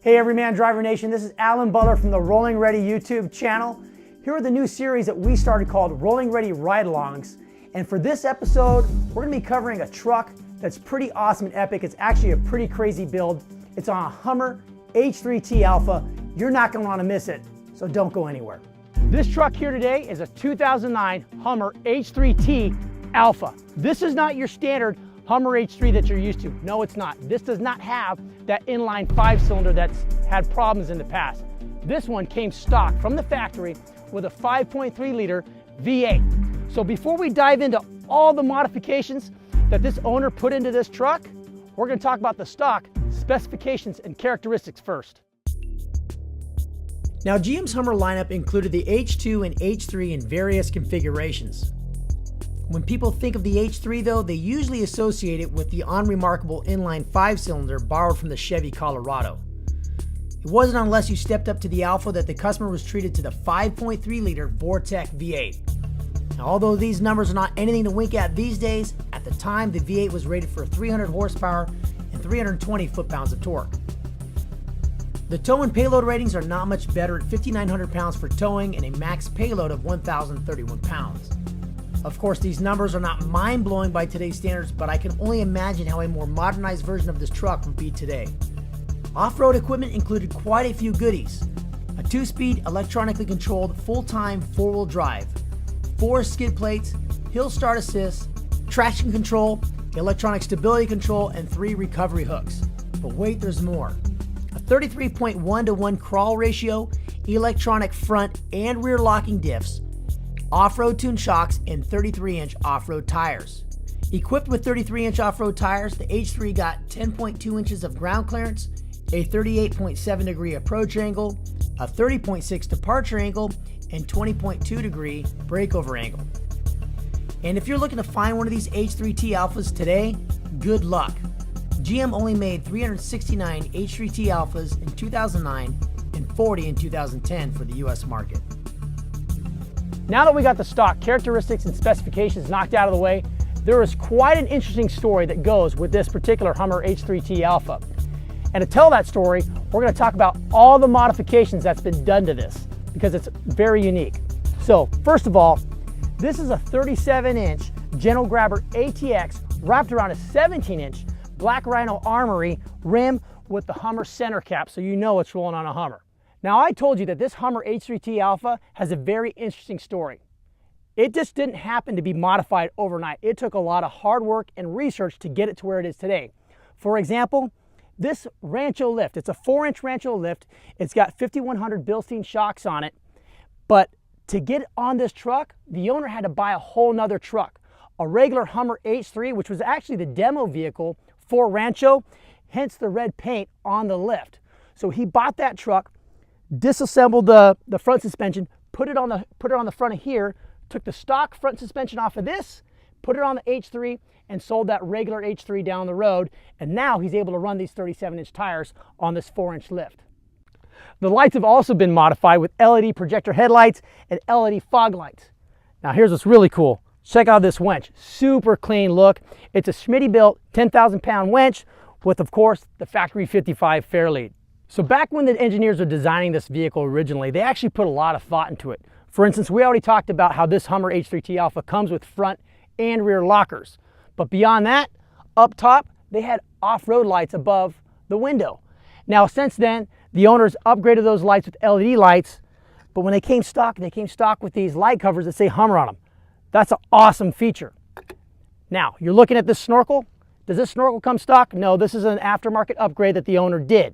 Hey Everyman Driver Nation, this is Alan Butler from the Rolling Ready YouTube channel. Here are the new series that we started called Rolling Ready Ride-Alongs. And for this episode, we're gonna be covering a truck that's pretty awesome and epic. It's actually a pretty crazy build. It's on a Hummer H3T Alpha. You're not gonna wanna miss it, so don't go anywhere. This truck here today is a 2009 Hummer H3T Alpha. This is not your standard Hummer H3 that you're used to. No, it's not. This does not have that inline 5-cylinder that's had problems in the past. This one came stock from the factory with a 5.3 liter V8. So before we dive into all the modifications that this owner put into this truck, we're going to talk about the stock specifications and characteristics first. Now, GM's Hummer lineup included the H2 and H3 in various configurations. When people think of the H3 though, they usually associate it with the unremarkable inline 5-cylinder borrowed from the Chevy Colorado. It wasn't unless you stepped up to the Alpha that the customer was treated to the 5.3 liter Vortec V8. Now, although these numbers are not anything to wink at these days, at the time the V8 was rated for 300 horsepower and 320 foot-pounds of torque. The tow and payload ratings are not much better at 5,900 pounds for towing and a max payload of 1,031 pounds. Of course, these numbers are not mind-blowing by today's standards, but I can only imagine how a more modernized version of this truck would be today. Off-road equipment included quite a few goodies. A 2-speed electronically controlled full-time 4-wheel drive, 4 skid plates, hill start assist, traction control, electronic stability control, and 3 recovery hooks. But wait, there's more. A 33.1:1 crawl ratio, electronic front and rear locking diffs, off-road tuned shocks, and 33-inch off-road tires. Equipped with 33-inch off-road tires, the H3 got 10.2 inches of ground clearance, a 38.7 degree approach angle, a 30.6 departure angle, and 20.2 degree breakover angle. And if you're looking to find one of these H3T Alphas today, good luck. GM only made 369 H3T Alphas in 2009 and 40 in 2010 for the US market. Now that we got the stock characteristics and specifications knocked out of the way, there is quite an interesting story that goes with this particular Hummer H3T Alpha. And to tell that story, we're going to talk about all the modifications that's been done to this because it's very unique. So first of all, this is a 37-inch Gentle Grabber ATX wrapped around a 17-inch Black Rhino Armory rim with the Hummer center cap, so you know it's rolling on a Hummer. Now, I told you that this Hummer H3T Alpha has a very interesting story. It just didn't happen to be modified overnight. It took a lot of hard work and research to get it to where it is today. For example, this Rancho lift, it's a 4-inch Rancho lift. It's got 5100 Bilstein shocks on it. But to get on this truck, the owner had to buy a whole nother truck, a regular Hummer H3, which was actually the demo vehicle for Rancho, hence the red paint on the lift. So he bought that truck, disassembled the front suspension, put it on the front of here, took the stock front suspension off of this, put it on the H3, and sold that regular H3 down the road, and now he's able to run these 37-inch tires on this 4-inch lift. The lights have also been modified with LED projector headlights and LED fog lights. Now here's what's really cool. Check out this winch. Super clean look. It's a Schmitty-built 10,000-pound winch with, of course, the factory 55 fairlead. So back when the engineers were designing this vehicle originally, they actually put a lot of thought into it. For instance, we already talked about how this Hummer H3T Alpha comes with front and rear lockers. But beyond that, up top, they had off-road lights above the window. Now, since then, the owners upgraded those lights with LED lights, but when they came stock with these light covers that say Hummer on them. That's an awesome feature. Now, you're looking at this snorkel. Does this snorkel come stock? No, this is an aftermarket upgrade that the owner did.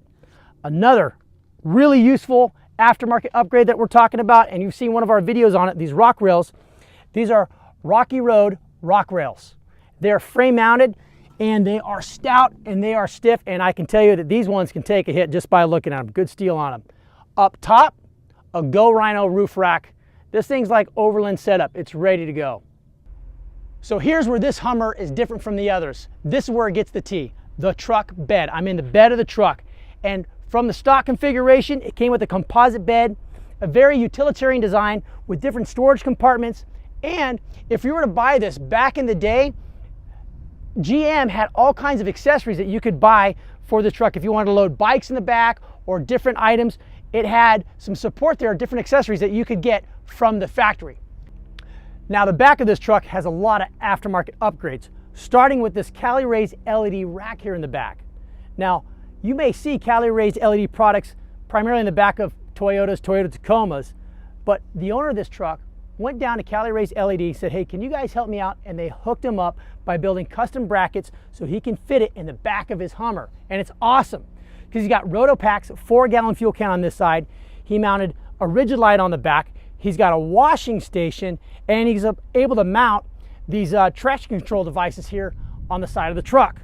Another really useful aftermarket upgrade that we're talking about, and you've seen one of our videos on it, these rock rails. These are Rocky Road rock rails. They're frame mounted and they are stout and they are stiff, and I can tell you that these ones can take a hit just by looking at them. Good steel on them. Up top, a Go Rhino roof rack. This thing's like Overland setup. It's ready to go. So here's where this Hummer is different from the others. This is where it gets the T, the truck bed. I'm in the bed of the truck. And from the stock configuration, it came with a composite bed, a very utilitarian design with different storage compartments. And if you were to buy this back in the day, GM had all kinds of accessories that you could buy for the truck if you wanted to load bikes in the back or different items. It had some support there, different accessories that you could get from the factory. Now the back of this truck has a lot of aftermarket upgrades, starting with this Cali Rays LED rack here in the back. Now, you may see Cali Rays LED products primarily in the back of Toyotas, Toyota Tacomas, but the owner of this truck went down to Cali Rays LED, said, hey, can you guys help me out? And they hooked him up by building custom brackets so he can fit it in the back of his Hummer. And it's awesome because he's got Rotopacks, 4-gallon fuel can on this side. He mounted a rigid light on the back. He's got a washing station, and he's able to mount these traction control devices here on the side of the truck.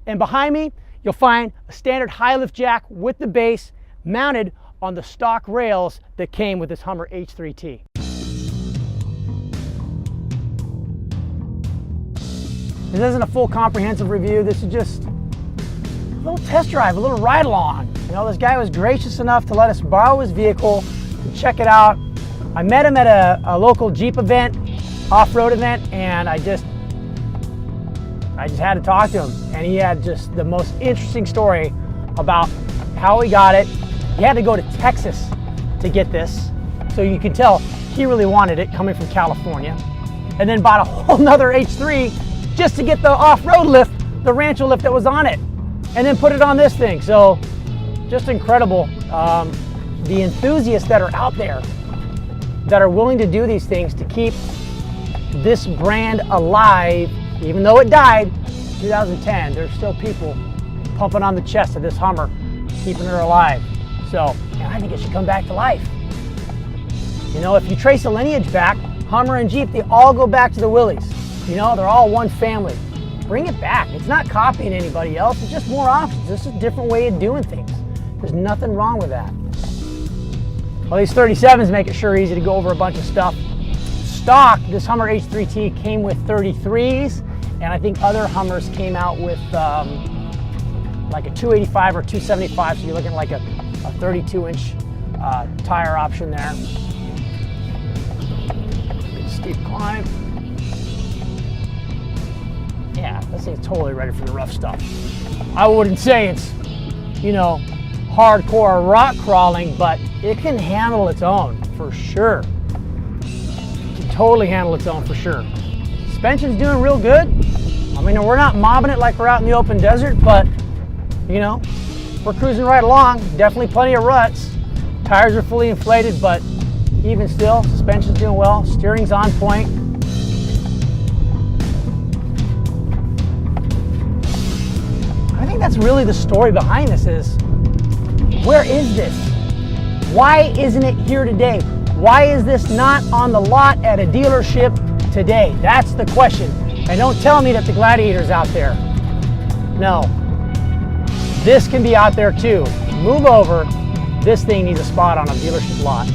And behind me, you'll find a standard high lift jack with the base mounted on the stock rails that came with this Hummer H3T. This isn't a full comprehensive review. This is just a little test drive, a little ride along. You know, this guy was gracious enough to let us borrow his vehicle to check it out. I met him at a local Jeep event, off-road event, and I just had to talk to him. And he had just the most interesting story about how he got it. He had to go to Texas to get this, so you can tell he really wanted it coming from California. And then bought a whole nother H3 just to get the off-road lift, the Rancho lift that was on it, and then put it on this thing. So just incredible. The enthusiasts that are out there that are willing to do these things to keep this brand alive, even though it died in 2010, there's still people pumping on the chest of this Hummer, keeping her alive. So, and I think it should come back to life. You know, if you trace the lineage back, Hummer and Jeep, they all go back to the Willies. You know, they're all one family. Bring it back. It's not copying anybody else, it's just more options. It's just a different way of doing things. There's nothing wrong with that. Well, these 37s make it sure easy to go over a bunch of stuff. Stock, this Hummer H3T came with 33s, and I think other Hummers came out with like a 285 or 275, so you're looking at like a 32-inch tire option there. Big steep climb. Yeah, this thing's totally ready for the rough stuff. I wouldn't say it's, you know, hardcore rock crawling, but it can handle its own for sure. It can totally handle its own for sure. Suspension's doing real good. I mean, we're not mobbing it like we're out in the open desert, but you know, we're cruising right along. Definitely plenty of ruts. Tires are fully inflated, but even still, suspension's doing well. Steering's on point. I think that's really the story behind this is, where is this? Why isn't it here today? Why is this not on the lot at a dealership today? That's the question. And don't tell me that the Gladiator's out there. No. This can be out there too. Move over. This thing needs a spot on a dealership lot.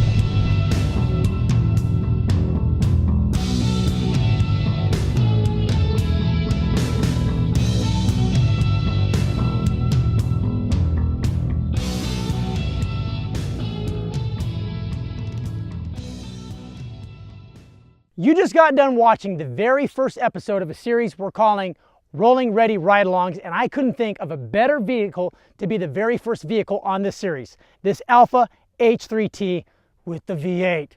You just got done watching the very first episode of a series we're calling Rolling Ready Ride-Alongs, and I couldn't think of a better vehicle to be the very first vehicle on this series, this Alpha H3T with the V8.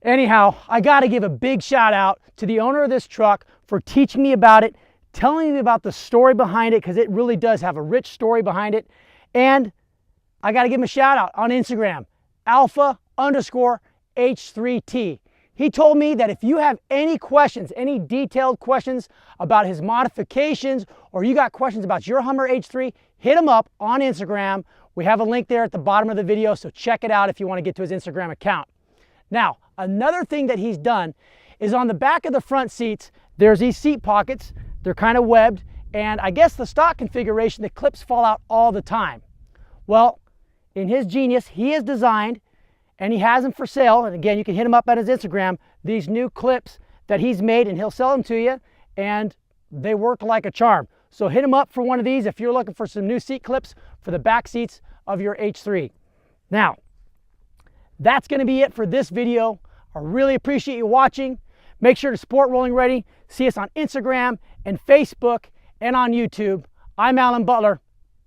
Anyhow, I gotta give a big shout out to the owner of this truck for teaching me about it, telling me about the story behind it, because it really does have a rich story behind it. And I gotta give him a shout out on Instagram, Alpha_H3T. He told me that if you have any questions, any detailed questions about his modifications, or you got questions about your Hummer H3, hit him up on Instagram. We have a link there at the bottom of the video, so check it out if you want to get to his Instagram account. Now, another thing that he's done is on the back of the front seats, there's these seat pockets. They're kind of webbed, and I guess the stock configuration, the clips fall out all the time. Well, in his genius, he has designed, and he has them for sale, and again, you can hit him up at his Instagram, these new clips that he's made, and he'll sell them to you, and they work like a charm. So hit him up for one of these if you're looking for some new seat clips for the back seats of your H3. Now, that's gonna be it for this video. I really appreciate you watching. Make sure to support Rolling Ready. See us on Instagram and Facebook and on YouTube. I'm Alan Butler.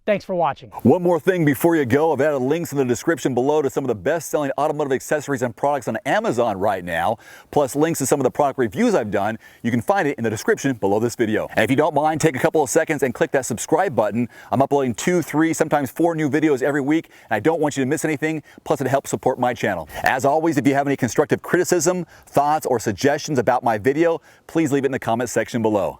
Thanks for watching. One more thing before you go, I've added links in the description below to some of the best-selling automotive accessories and products on Amazon right now, plus links to some of the product reviews I've done. You can find it in the description below this video. And if you don't mind, take a couple of seconds and click that subscribe button. I'm uploading 2, 3, sometimes 4 new videos every week, and I don't want you to miss anything, plus it helps support my channel. As always, if you have any constructive criticism, thoughts, or suggestions about my video, please leave it in the comment section below.